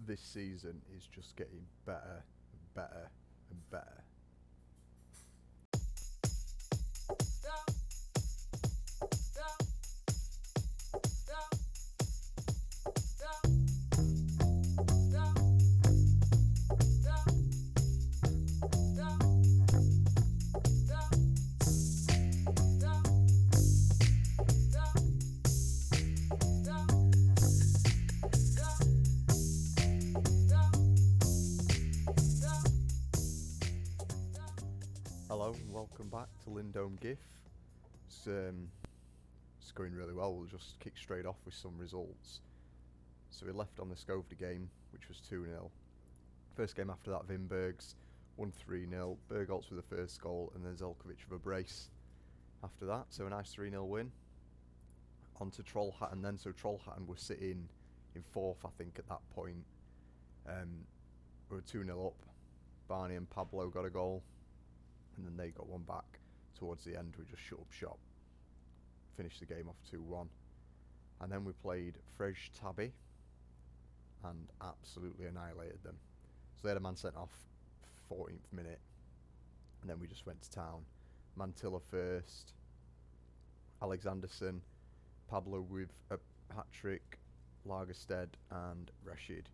this season is just getting better and better and better. Hello and welcome back to Lindome GIF. It's going really well. We'll just kick straight off with some results. So we left on the Skovda game, which was 2-0. First game after that, Vimbergs won 3-0. Bergholtz with the first goal, and then Zelkovic with a brace after that. So a nice 3-0 win. On to Trollhättan then. So Trollhättan were sitting in fourth, I think, at that point. We were 2-0 up. Barney and Pablo got a goal, and then they got one back towards the end. We just shut up shop, finished the game off 2-1, and then we played Frej Tabby and absolutely annihilated them. So they had a man sent off 14th minute, and then we just went to town. Mantilla first, Alexanderson, Pablo with a hat-trick, Lagerstedt and Rashid.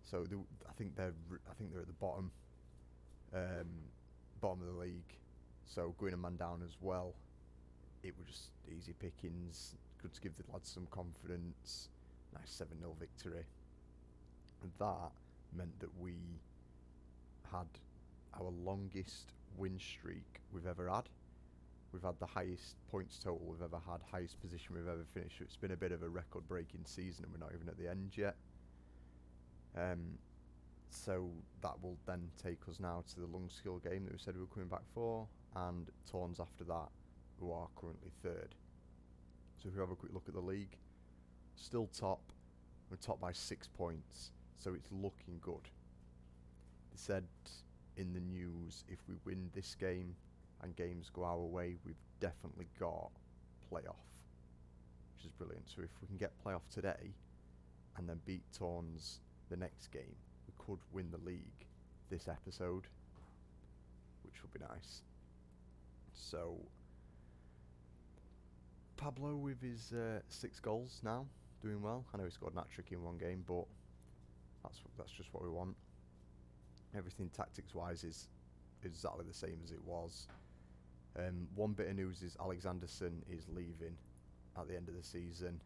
So I think they're at the bottom of the league, so going a man down as well. It was just easy pickings, good to give the lads some confidence. Nice 7-0 victory, and that meant that we had our longest win streak we've ever had. We've had the highest points total we've ever had, highest position we've ever finished. It's been a bit of a record breaking season, and we're not even at the end yet. So that will then take us now to the Lungskill game that we said we were coming back for, and Torns after that, who are currently third. So if we have a quick look at the league, still top. We're top by 6 points, so it's looking good. They said in the news, if we win this game and games go our way, we've definitely got playoff, which is brilliant. So if we can get playoff today and then beat Torns the next game, we could win the league this episode, which would be nice. So Pablo with his 6 goals now, doing well. I know he scored an hat-trick in one game, but that's just what we want. Everything tactics-wise is exactly the same as it was. One bit of news is Alexanderson is leaving at the end of the season.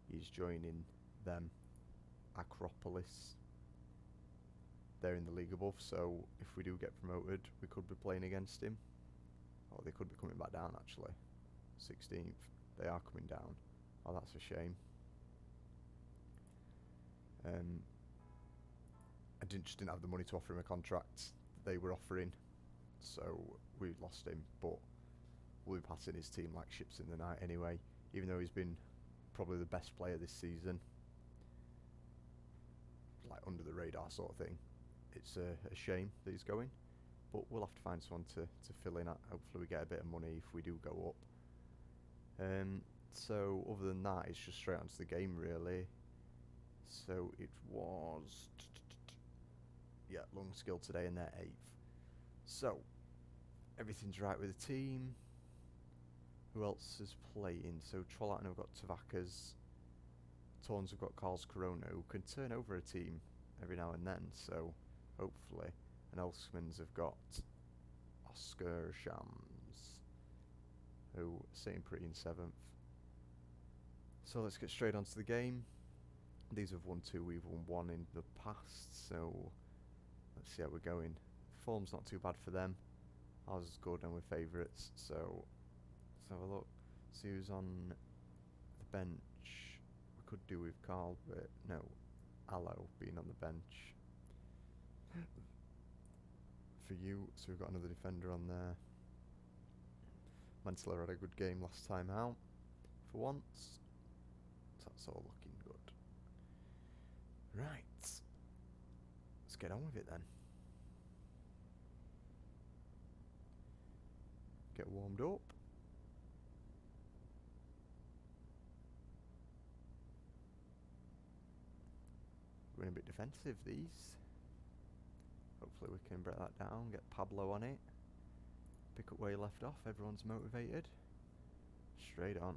He's joining them, Acropolis. They're in the league above, so if we do get promoted, we could be playing against him. Or they could be coming back down, actually. 16th. They are coming down. Oh, that's a shame. I just didn't have the money to offer him a contract that they were offering, so we lost him, but we'll be passing his team like ships in the night anyway, even though he's been probably the best player this season. Like under the radar sort of thing. It's a shame that he's going, but we'll have to find someone to fill in at. Hopefully we get a bit of money if we do go up. So other than that, it's just straight onto the game really. So it was Lungskill today, and they're 8th. So everything's right with the team. Who else is playing? So Trollhättan have got Tavakas. Torns have got Carl's Corona, who can turn over a team every now and then, so hopefully. And Elskmans have got Oscar Shams, who are sitting pretty in 7th. So let's get straight onto the game. These have won 2, we've won 1 in the past, so let's see how we're going. Form's not too bad for them. Ours is good and we're favourites, so let's have a look. See who's on the bench. We could do with Carl, but no. Allo being on the bench. For you, so we've got another defender on there. Mantilla had a good game last time out, for once. So that's all looking good. Right. Let's get on with it then. Get warmed up. going a bit defensive, these. Hopefully we can break that down, get Pablo on it. Pick up where he left off, everyone's motivated. Straight on.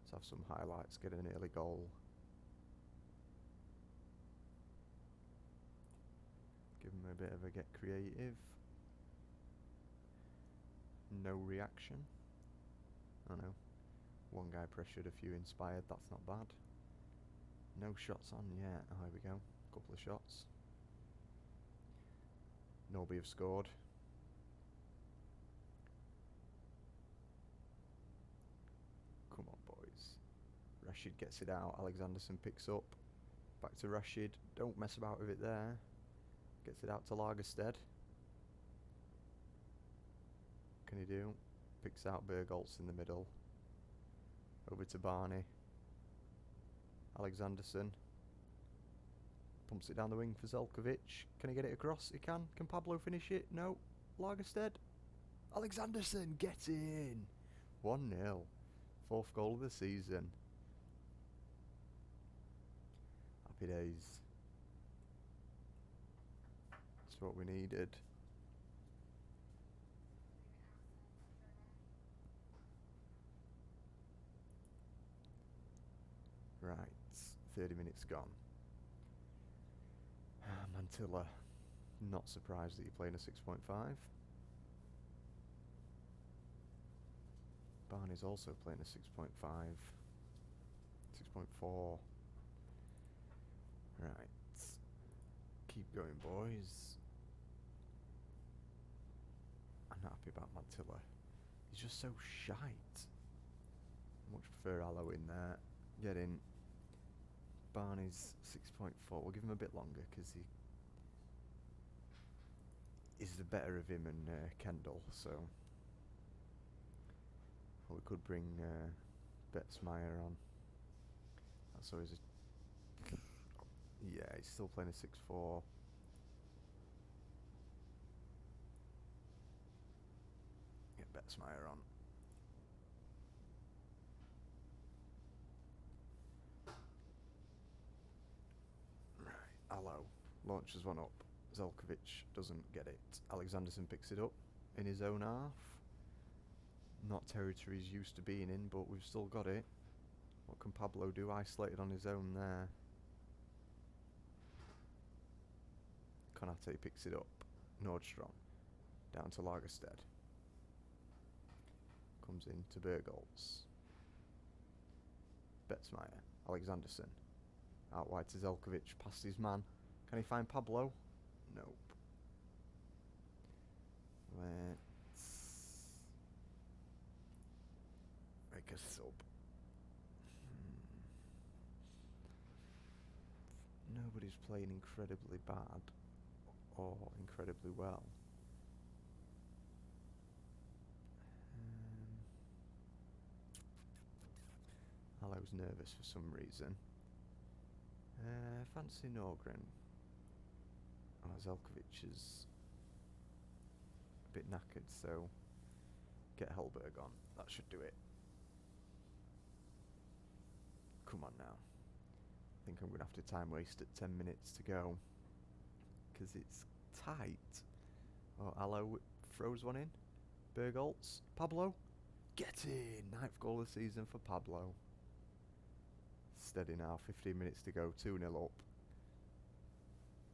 Let's have some highlights, get an early goal. Give him a bit of a get creative. No reaction. I know. One guy pressured, a few inspired, that's not bad. No shots on yet. Oh, here we go. Couple of shots. Norby have scored. Come on, boys. Rashid gets it out. Alexanderson picks up. Back to Rashid. Don't mess about with it there. Gets it out to Lagerstead. Can he do? Picks out Bergholtz in the middle. Over to Barney. Alexanderson. Pumps it down the wing for Zelkovic. Can he get it across? He can. Can Pablo finish it? No. Lagerstead. Alexanderson, get in! 1-0. 4th goal of the season. Happy days. That's what we needed. Right, 30 minutes gone. Mantilla, not surprised that you're playing a 6.5. Barney's also playing a 6.5. 6.4. Right, keep going, boys. I'm not happy about Mantilla. He's just so shite. Much prefer Allo in there. Get in. Barney's 6.4. We'll give him a bit longer because he is the better of him and Kendall. So we could bring Betzmeyer on. That's always a yeah. He's still playing a 6.4. Get Betzmeyer on. Allo launches one up. Zelkovic doesn't get it. Alexanderson picks it up in his own half. Not territory he's used to being in, but we've still got it. What can Pablo do? Isolated on his own there. Konate picks it up. Nordstrom down to Lagerstead. Comes in to Bergholtz. Betzmeyer. Alexanderson. Out wide to Zelkovic, past his man. Can he find Pablo? Nope. Let's make a sub. Nobody's playing incredibly bad or incredibly well. Allo's nervous for some reason. Fancy Norgren. Oh, Zelkovic is a bit knackered, so get Hellberg on. That should do it. Come on now. I think I'm going to have to time waste at 10 minutes to go. Because it's tight. Oh, Allo throws one in. Bergholtz. Pablo. Get in! 9th goal of the season for Pablo. Steady now, 15 minutes to go, 2-0 up.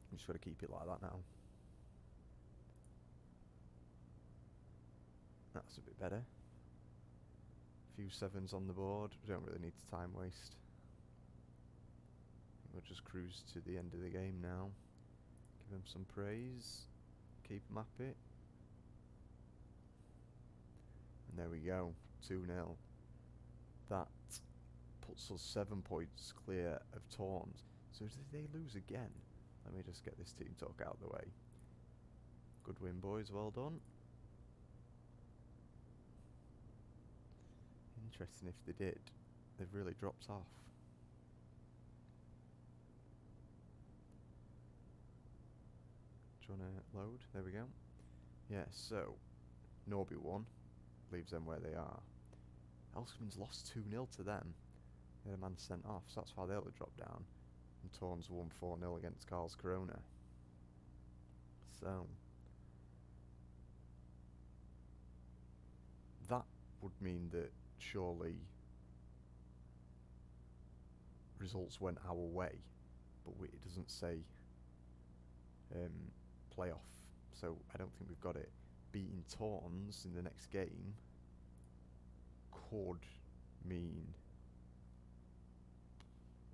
I'm just got to keep it like that now. That's a bit better. A few 7s on the board. We don't really need to time waste. We'll just cruise to the end of the game now. Give him some praise. Keep him happy. And there we go, 2-0. That puts us 7 points clear of Torrens. So did they lose again? Let me just get this team talk out of the way. Good win, boys, well done. Interesting if they did. They've really dropped off. Do you want to load? There we go. Yeah, so Norby won. Leaves them where they are. Elskman's lost 2-0 to them. They had a man sent off, so that's why they'll have dropped down. And Torns won 4-0 against Karlskrona. So that would mean that surely results went our way, but it doesn't say playoff, so I don't think we've got it. Beating Torns in the next game could mean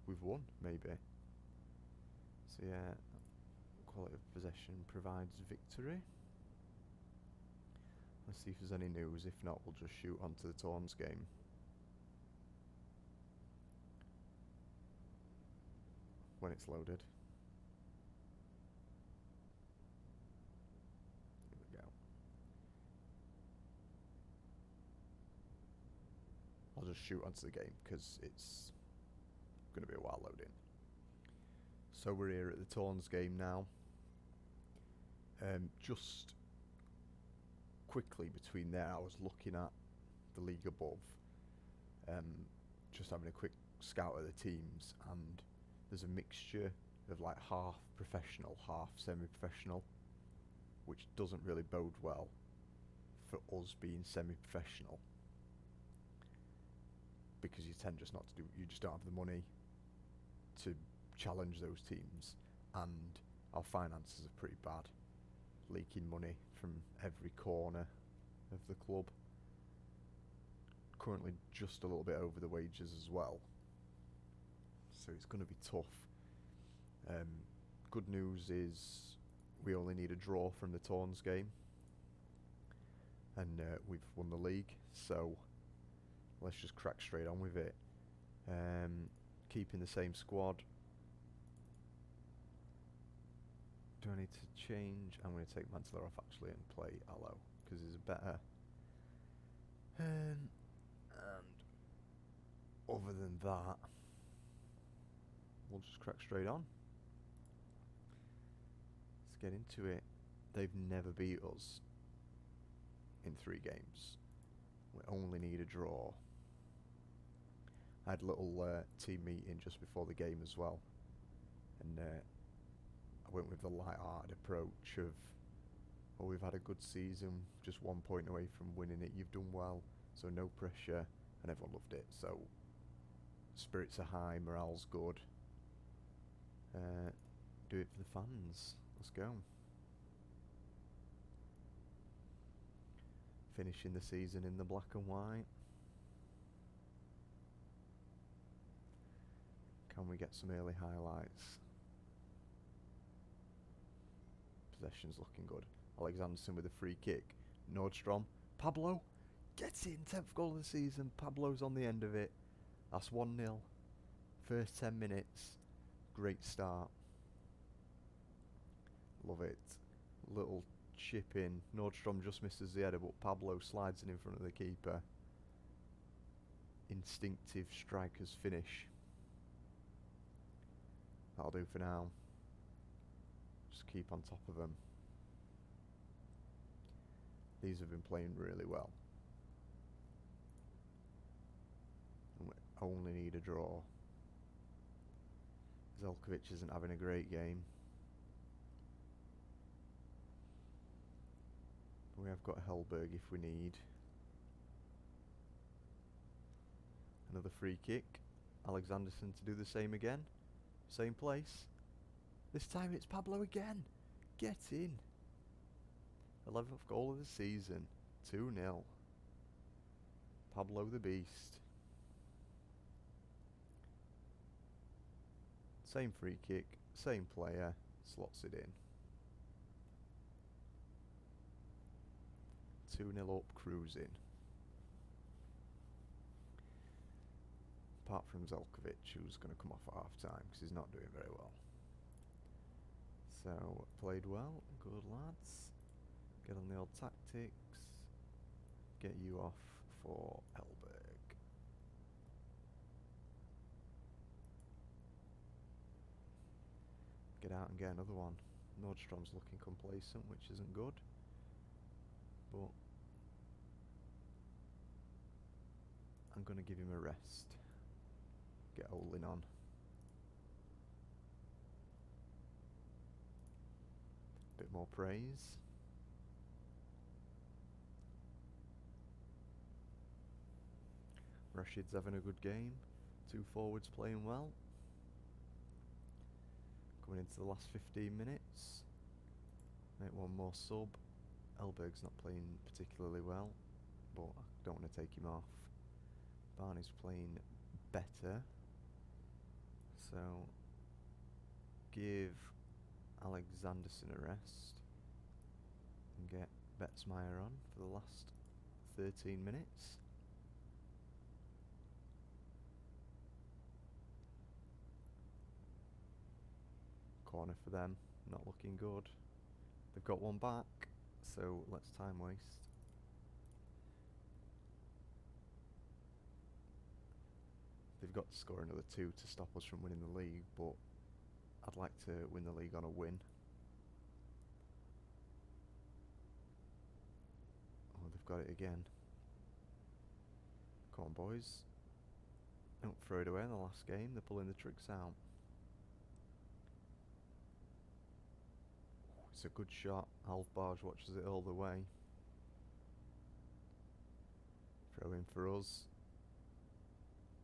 we've won, maybe. So yeah, quality of possession provides victory. Let's see if there's any news. If not, we'll just shoot onto the Torns game. When it's loaded. Here we go. I'll just shoot onto the game because it's going to be a while loading. So we're here at the Torns game now. Just quickly between there, I was looking at the league above, just having a quick scout of the teams, and there's a mixture of like half professional, half semi-professional, which doesn't really bode well for us being semi-professional, because you tend just not to do, you just don't have the money to challenge those teams, and our finances are pretty bad, leaking money from every corner of the club. Currently just a little bit over the wages as well, so it's going to be tough. Good news is we only need a draw from the Torns game, and we've won the league, so let's just crack straight on with it. Keeping the same squad. Do I need to change? I'm going to take Mantler off actually and play Allo, because he's a better. And other than that, we'll just crack straight on. Let's get into it. They've never beat us in 3 games. We only need a draw. I had a little team meeting just before the game as well, and I went with the light-hearted approach of, oh, we've had a good season, just 1 point away from winning it, you've done well, so no pressure, and everyone loved it. So spirits are high, morale's good. Do it for the fans. Let's go. Finishing the season in the black and white. Can we get some early highlights? Possession's looking good. Alexanderson with a free kick. Nordstrom. Pablo gets in. 10th goal of the season. Pablo's on the end of it. That's 1-0. First 10 minutes. Great start. Love it. Little chip in. Nordstrom just misses the header, but Pablo slides in front of the keeper. Instinctive striker's finish. That'll do for now. Just keep on top of them. These have been playing really well. And we only need a draw. Zelkovic isn't having a great game. We have got Hellberg if we need. Another free kick. Alexanderson to do the same again. Same place. This time it's Pablo again. Get in. 11th goal of the season. 2-0. Pablo the Beast. Same free kick. Same player. Slots it in. 2-0 up, cruising. Apart from Zelkovic, who's going to come off at half-time because he's not doing very well. So, played well. Good lads. Get on the old tactics. Get you off for Hellberg. Get out and get another one. Nordstrom's looking complacent, which isn't good. But I'm going to give him a rest. Get Olin on. Bit more praise. Rashid's having a good game. 2 forwards playing well. Coming into the last 15 minutes. Make one more sub. Elberg's not playing particularly well, but I don't want to take him off. Barney's playing better. So give Alexanderson a rest and get Betzmeyer on for the last 13 minutes. Corner for them, not looking good. They've got one back, so let's time waste. They've got to score another 2 to stop us from winning the league, but I'd like to win the league on a win. Oh, they've got it again. Come on, boys. Don't throw it away in the last game. They're pulling the tricks out. It's a good shot. Alf Barge watches it all the way. Throw in for us.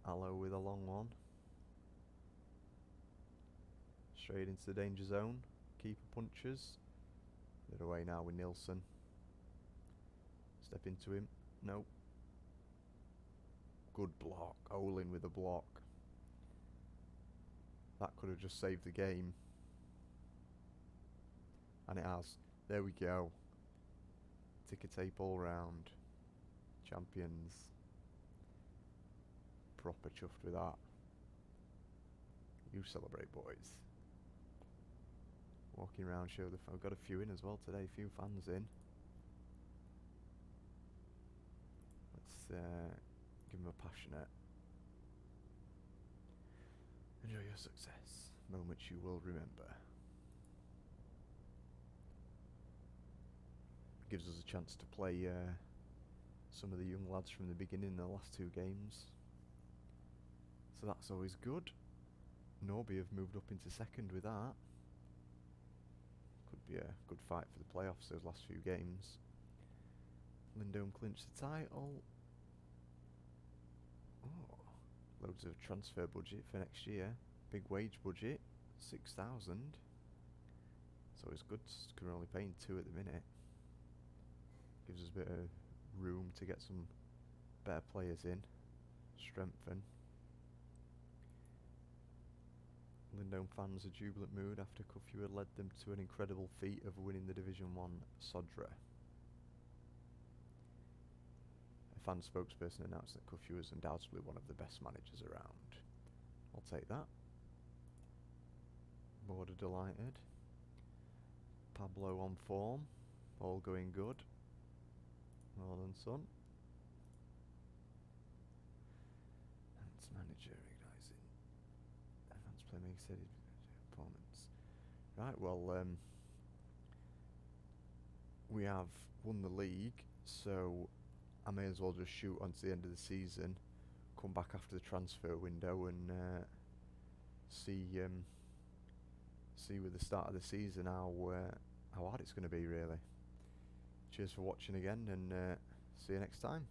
Allo with a long one. Straight into the danger zone. Keeper punches. They're away now with Nilsson. Step into him. Nope. Good block. Olin with a block. That could have just saved the game. And it has. There we go. Ticker tape all round. Champions. Proper chuffed with that. You celebrate, boys. Walking around, show the I've got a few in as well today. A few fans in. Let's give them a passionate. Enjoy your success. Moments you will remember. Gives us a chance to play some of the young lads from the beginning in the last 2 games. So that's always good. Norby have moved up into second with that. Could be a good fight for the playoffs those last few games. Lindome clinched the title. Oh, loads of transfer budget for next year. Big wage budget, 6,000. It's always good, because we're only paying 2 at the minute. Gives us a bit of room to get some better players in. Strengthen. Lindome fans a jubilant mood after Cuffew had led them to an incredible feat of winning the Division 1 Sodra. A fan spokesperson announced that Cuffew is undoubtedly one of the best managers around. I'll take that. Board are delighted. Pablo on form. All going good. Well done, son. Ants manager ignising. Advanced playmaker said performance. Right, well, we have won the league, so I may as well just shoot on to the end of the season, come back after the transfer window and see with the start of the season how hard it's going to be, really. Cheers for watching again, and see you next time.